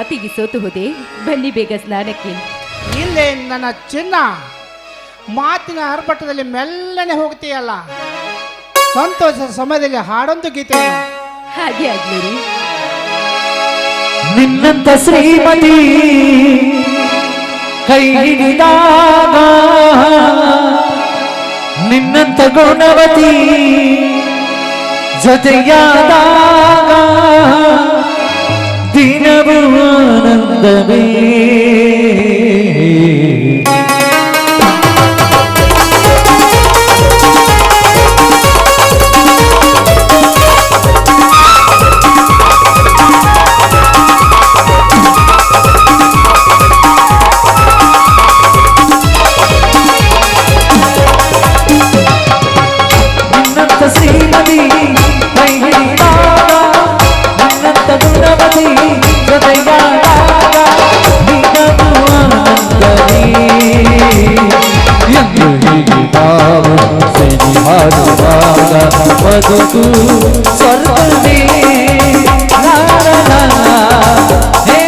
ಅತಿಗೆ ಸೋತು ಹೋದೆ. ಬನ್ನಿ ಬೇಗ ಸ್ನಾನಕ್ಕೆ. ಇಲ್ಲೇ ನನ್ನ ಚಿನ್ನ, ಮಾತಿನ ಆರ್ಭಟದಲ್ಲಿ ಮೆಲ್ಲನೆ ಹೋಗ್ತೀಯಲ್ಲ. ಸಂತೋಷದ ಸಮಯದಲ್ಲಿ ಹಾಡೊಂದು ಗೀತೆ. ಹಾಗೆ ಆಗ್ಲಿ. ನಿನ್ನಂತ ಶ್ರೀಮತಿ ಕೈ ಹಿಡಿದಾಗ, ನಿನ್ನಂತ ಗುಣವತಿ ಜೊತೆಯಾದಾಗ ದಿನವೂ ಆನಂದವೇ. ಶ್ರೀಮತಿ ಕೈ ಹಿಡಿದಾಗ, ನಿನ್ನಂತ ಗುಣವತಿ ಜೊತೆಯಾದಾಗ ದಿನವೂ ಆನಂದವೇ. ಎಂದು ಹೀಗೆ ನಾವು ಸಿಹಿ ಹಾಡುವಾಗ ಬದುಕು ಸ್ವರ್ಗವೇ. ಹೇ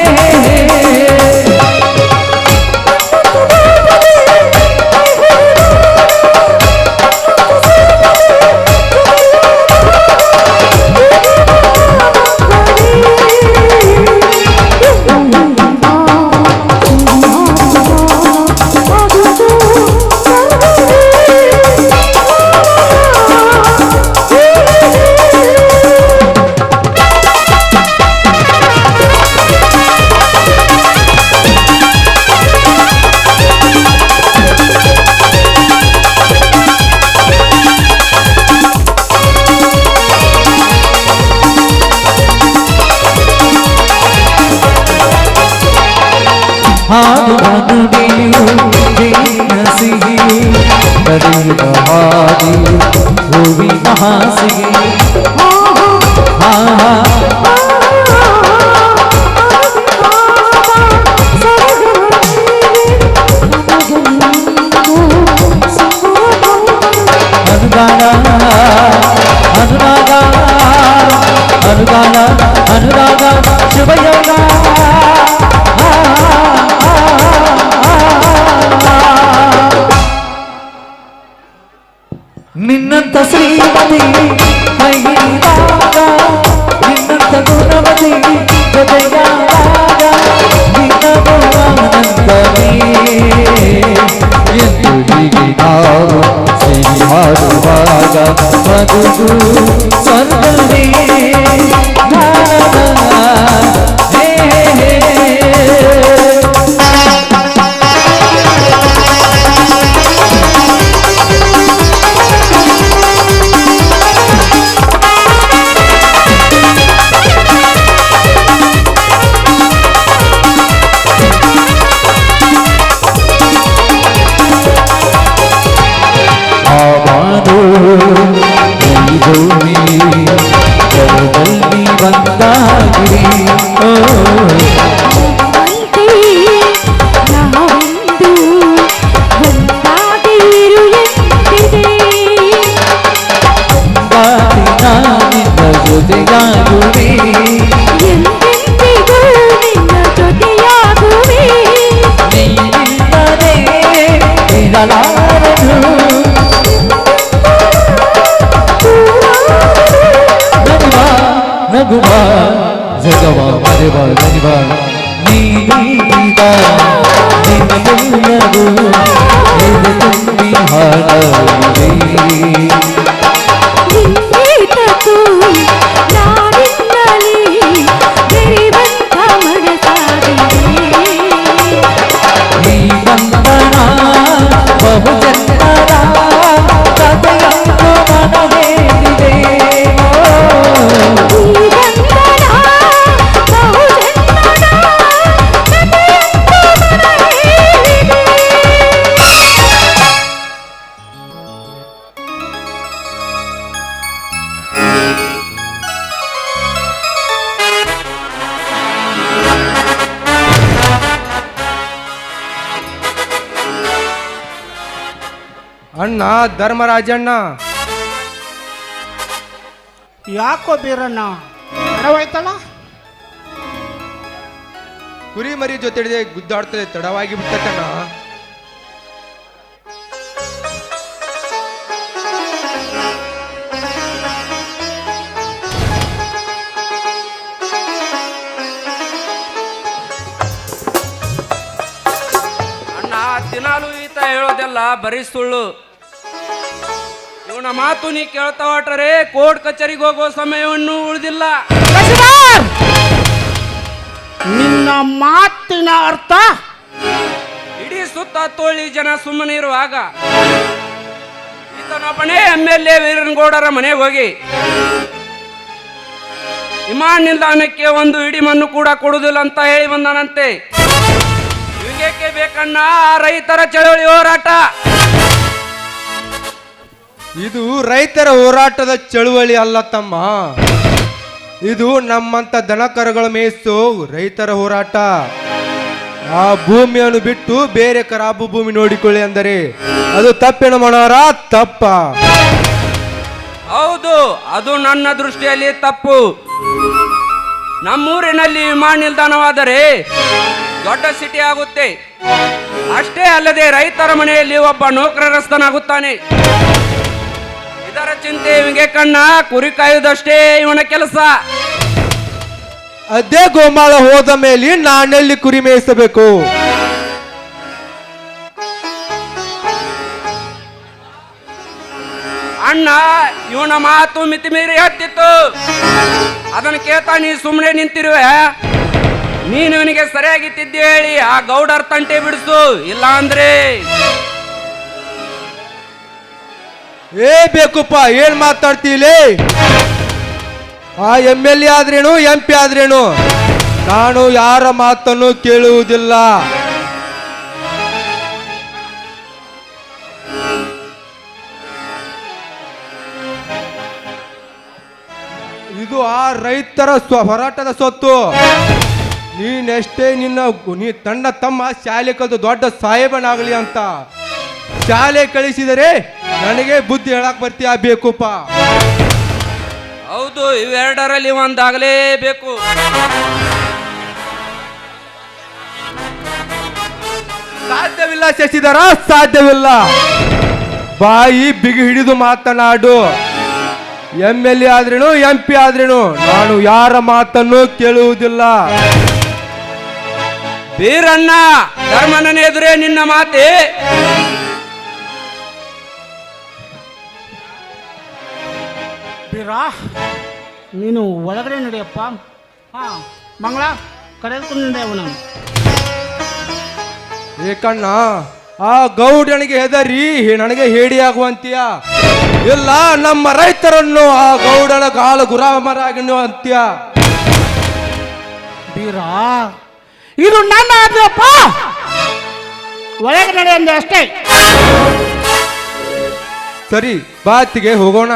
ಹಾಡು ನುಡಿಯು ಜೇನ ಸಿಹಿಯು ಬರೆಯುವ ಹಾದಿಯು ಹೂವಿನ ಹಾಸಿಗೆ. ಅನುಗಾನ ಅನುರಾಗ ಅನುಗಾನ ಅನುರಾಗ ಶುಭಯೋಗ. ನಿನ್ನಂತ ಶ್ರೀಮತಿ ಕೈ ಹಿಡಿದಾಗ, ನಿನ್ನಂತ ಗುಣವತಿ ಜೊತೆಯಾದಾಗ ದಿನವೂ ಆನಂದವೇ. ಎಂದು ಹೀಗೆ ನಾವು ಸಿಹಿ ಹಾಡುವಾಗ ಬದುಕು ಸ್ವರ್ಗವೇ. ಭೂಮಿ ಜಲದಲ್ಲಿ ಬಂದಾಗಿ ನಿನ್ನ ಜೊತೆಯಾಗುವೆ. ನೀನಿಲ್ಲದೆ ಇರಲಾರದು. ನಗುವ ಜಗವ ಮರೆವ ನನಿವ ನೀನೀಗ ನಿನಗೆಲ್ಲರೂ ಎದೆ ತುಂಬಿ ಹಾಡುವೆ. ಈ ಬಂಧನ ಬಹು ಜನರ ಕಥೆಯನ್ನು ಮನವೇದಿದೆ. ಅಣ್ಣ ಧರ್ಮರಾಜಣ್ಣ, ಯಾಕೋ ಬೀರಣ್ಣ, ತಡವಾಯ್ತಲ್ಲ? ಕುರಿ ಮರಿ ಜೊತೆ ಗುದ್ದಾಡ್ತದೆ, ತಡವಾಗಿ ಬಿಟ್ಟಣ್ಣ. ಅಣ್ಣ, ದಿನಾಲು ಈತ ಹೇಳೋದೆಲ್ಲ ಬರೀ ಸುಳ್ಳು. ಇವನ ಮಾತು ನೀ ಕೇಳ್ತಾ ಹೊಟ್ರೆ ಕೋರ್ಟ್ ಕಚೇರಿಗೆ ಹೋಗೋ ಸಮಯವನ್ನು ಉಳಿದಿಲ್ಲ. ನಿನ್ನ ಮಾತಿನ ಅರ್ಥ? ಇಡೀ ಸುತ್ತ ತೋಳಿ ಜನ ಸುಮ್ಮನೆ ಇರುವಾಗ ಈತನೊಬ್ಬನೇ MLA ವೀರನಗೌಡರ ಮನೆಗೆ ಹೋಗಿ ವಿಮಾನ ನಿಲ್ದಾಣಕ್ಕೆ ಒಂದು ಇಡಿ ಮಣ್ಣು ಕೂಡ ಕೊಡುವುದಿಲ್ಲ ಅಂತ ಹೇಳಿ ಬಂದಾನಂತೆ. ಇವಾಗೇಕೆ ಬೇಕಣ್ಣ ರೈತರ ಚಳವಳಿ ಹೋರಾಟ? ಇದು ರೈತರ ಹೋರಾಟದ ಚಳುವಳಿ ಅಲ್ಲ ತಮ್ಮ, ಇದು ನಮ್ಮಂತ ದನಕರುಗಳ ಮೇಯಿಸೋ ರೈತರ ಹೋರಾಟ. ಆ ಭೂಮಿಯನ್ನು ಬಿಟ್ಟು ಬೇರೆ ಖರಾಬು ಭೂಮಿ ನೋಡಿಕೊಳ್ಳಿ ಅಂದರೆ ಅದು ತಪ್ಪೇನು ಮಾಡೋರ? ತಪ್ಪ. ಹೌದು, ಅದು ನನ್ನ ದೃಷ್ಟಿಯಲ್ಲಿ ತಪ್ಪು. ನಮ್ಮೂರಿನಲ್ಲಿ ವಿಮಾನ ನಿಲ್ದಾಣವಾದರೆ ದೊಡ್ಡ ಸಿಟಿ ಆಗುತ್ತೆ. ಅಷ್ಟೇ ಅಲ್ಲದೆ ರೈತರ ಮನೆಯಲ್ಲಿ ಒಬ್ಬ ನೌಕರಸ್ಥನಾಗುತ್ತಾನೆ. ಇದರ ಚಿಂತೆ ಇವನಿಗೆ ಕಣ್ಣ, ಕುರಿ ಕಾಯುವುದಷ್ಟೇ ಇವನ ಕೆಲಸ. ಅದೇ ಗೋಮಾಳ ಹೋದ ಮೇಲೆ ನಾನೆಲ್ಲಿ ಕುರಿ ಮೇಯಿಸಬೇಕು? ಅಣ್ಣ, ಇವನ ಮಾತು ಮಿತಿ ಮೀರಿ ಹತ್ತಿತ್ತು. ಅದನ್ನು ಕೇಳ್ತಾ ನೀ ಸುಮ್ಮನೆ ನಿಂತಿರುವೆ. ನೀನು ಇವನಿಗೆ ಸರಿಯಾಗಿ ತಿದ್ದಿ ಹೇಳಿ ಆ ಗೌಡರ್ ತಂಟೆ ಬಿಡಿಸು, ಇಲ್ಲ ಅಂದ್ರೆ ಏ ಬೇಕುಪ್ಪ, ಏನ್ ಮಾತಾಡ್ತೀಲಿ? ಆ MLA ಆದ್ರೇನು MP ಆದ್ರೇನು ನಾನು ಯಾರ ಮಾತನ್ನು ಕೇಳುವುದಿಲ್ಲ. ಇದು ಆ ರೈತರ ಹೋರಾಟದ ಸೊತ್ತು. ನೀನೆಷ್ಟೇ ನೀ ತನ್ನ ತಮ್ಮ ಶಾಲೆ ಕಲಿತು ದೊಡ್ಡ ಸಾಹೇಬನಾಗಲಿ ಅಂತ ಶಾಲೆ ಕಳಿಸಿದರೆ ನನಗೆ ಬುದ್ಧಿ ಹೇಳಕ್ ಬರ್ತೀಯ ಬೇಕುಪ್ಪ. ಹೌದು, ಇವೆರಡರಲ್ಲಿ ಒಂದಾಗಲೇಬೇಕು. ಸಾಧ್ಯವಿಲ್ಲ ಶಶಿಧರ, ಸಾಧ್ಯವಿಲ್ಲ. ಬಾಯಿ ಬಿಗಿ ಹಿಡಿದು ಮಾತನಾಡು. MLA ಆದ್ರೇನು MP ಆದ್ರೇನು ನಾನು ಯಾರ ಮಾತನ್ನು ಕೇಳುವುದಿಲ್ಲ. ಬೀರಣ್ಣ, ಧರ್ಮನ ಎದುರೇ ನಿನ್ನ ಮಾತೆ. ಬೀರಾ, ನೀನು ಒಳಗಡೆ ನಡೆಯಪ್ಪ. ಹಾ, ಮಂಗಳ ಕರೆದುಕೊಂಡು ಅವನು. ಏಕಣ್ಣ, ಆ ಗೌಡನಿಗೆ ಹೆದರಿ ನನಗೆ ಹೇಡಿಯಾಗುವಂತೀಯ? ಇಲ್ಲ, ನಮ್ಮ ರೈತರನ್ನು ಆ ಗೌಡನ ಕಾಲು ಗುರಾಮರಾಗಿ ಅಂತ್ಯ. ಬೀರಾ, ಇದು ನನ್ನ ಆಜ್ಞೆಯಪ್ಪ. ಒಳಗೆ ನಡೆ ಅಂದೆ ಅಷ್ಟೇ. ಸರಿ, ಬಾತಿಗೆ ಹೋಗೋಣ.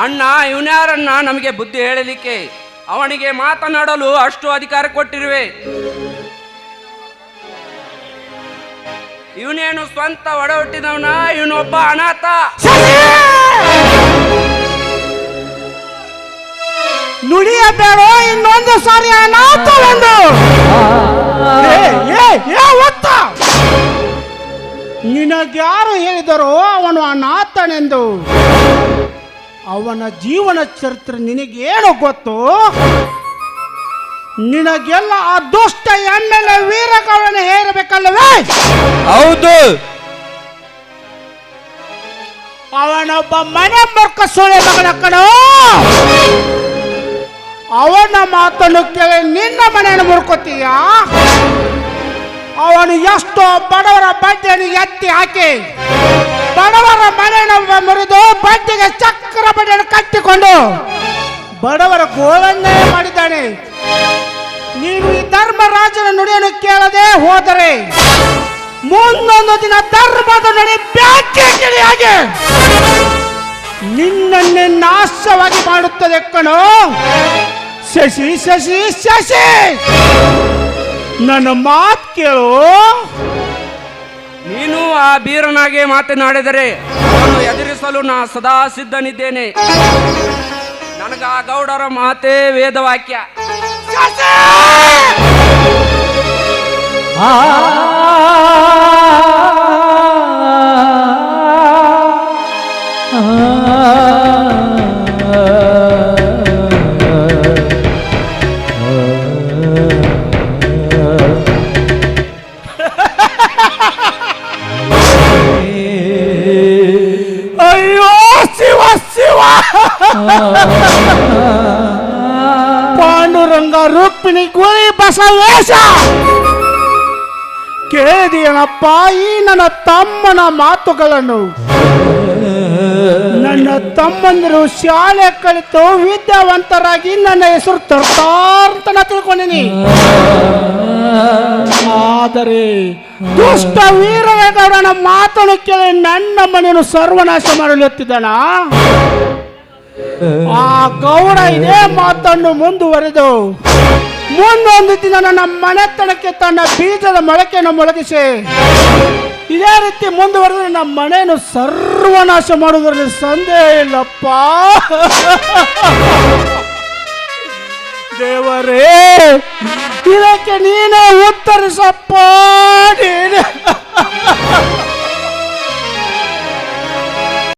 ಅಣ್ಣ, ಇವನ್ಯಾರನ್ನ ನಮಗೆ ಬುದ್ಧಿ ಹೇಳಲಿಕ್ಕೆ? ಅವನಿಗೆ ಮಾತನಾಡಲು ಅಷ್ಟು ಅಧಿಕಾರ ಕೊಟ್ಟಿರುವೆ. ಇವನೇನು ಸ್ವಂತ ಒಡ ಹುಟ್ಟಿದವನ? ಇವನೊಬ್ಬ ಅನಾಥ. ನುಡಿಯಬೇಡ ಇನ್ನೊಂದು ಸಾರಿ ಅನಾಥವೆಂದು. ನಿನಗ್ಯಾರು ಹೇಳಿದರೋ ಅವನು ಅನಾಥನೆಂದು? ಅವನ ಜೀವನ ಚರಿತ್ರೆ ನಿನಗೇನು ಗೊತ್ತು? ನಿನಗೆಲ್ಲ ಆ ದುಷ್ಟ MLA ವೀರಗೌಡನ ಹೇರಬೇಕಲ್ಲವೇ? ಹೌದು, ಅವನೊಬ್ಬ ಮನೆ ಮರ್ಕ ಸೊಳೆ ಮಗನ ಕಣೋ. ಅವನ ಮಾತನ್ನು ಕೇಳಿ ನಿನ್ನ ಮನೆಯನ್ನು ಮುರ್ಕೋತೀಯ? ಅವನು ಎಷ್ಟೋ ಬಡವರ ಬಡ್ಡಿಯನ್ನು ಎತ್ತಿ ಹಾಕಿ ಬಡವರ ಮನೆಯನ್ನು ಮುರಿದು ಬಡ್ಡಿಗೆ ಚಕ್ರ ಬಡ್ಡಿಯನ್ನು ಕಟ್ಟಿಕೊಂಡು ಬಡವರ ಗೋಳನ್ನೇ ಮಾಡಿದ್ದಾನೆ. ನೀನು ಈ ಧರ್ಮರಾಜನ ನುಡಿಯನ್ನು ಕೇಳದೆ ಹೋದರೆ ಮುಂದೊಂದು ದಿನ ಧರ್ಮದ ನುಡಿ ಬ್ಯಾಕಿಯಾಗಿ ನಿನ್ನನ್ನೇ ನಾಶವಾಗಿ ಮಾಡುತ್ತದೆ ಕಣೋ. ಶಶಿ ಶಶಿ ಶಶಿ, ನನ್ನ ಮಾತು ಕೇಳು. ನೀನು ಆ ಬೀರನಾಗೆ ಮಾತನಾಡಿದರೆ ಅವನು ಎದುರಿಸಲು ನಾ ಸದಾ ಸಿದ್ಧನಿದ್ದೇನೆ. ಗೌಡರ ಮಾತೇ ವೇದವಾಕ್ಯ. ಆ ಅಯ್ಯೋ ಶಿವ ಶಿವ ಪಾಂಡುರಂಗ ರುಕ್ಮಿಣಿ ಗುರಿ ಬಸವೇಶ ಕೇಳಿದೆಯನಪ್ಪ ಈ ನನ್ನ ತಮ್ಮನ ಮಾತುಗಳನ್ನು. ನನ್ನ ತಮ್ಮಂದಿರು ಶಾಲೆ ಕಲಿತು ವಿದ್ಯಾವಂತರಾಗಿ ನನ್ನ ಹೆಸರು ತರ್ತಾರಂತ ನಾ ತಿಳ್ಕೊಂಡಿನಿ. ಆದರೆ ದುಷ್ಟ ವೀರವೇಗೌಡನ ಮಾತನ್ನು ಕೇಳಿ ನನ್ನ ಮನೆಯನ್ನು ಸರ್ವನಾಶ ಮಾಡಲು ಎತ್ತಿದ್ದಾನ. ಆ ಗೌಡ ಇದೇ ಮಾತನ್ನು ಮುಂದುವರೆದು ಮುಂದೊಂದು ದಿನ ನನ್ನ ಮನೆತನಕ್ಕೆ ತನ್ನ ಬೀಜದ ಮೊಳಕೆಯನ್ನು ಮೊಳಗಿಸಿ ಇದೇ ರೀತಿ ಮುಂದುವರೆದು ನನ್ನ ಮನೆಯನ್ನು ಸರ್ವನಾಶ ಮಾಡುವುದರಲ್ಲಿ ಸಂದೇಹ ಇಲ್ಲಪ್ಪ. ದೇವರೇ, ಇದಕ್ಕೆ ನೀನೇ ಉತ್ತರಿಸಪ್ಪ, ನೀನೇ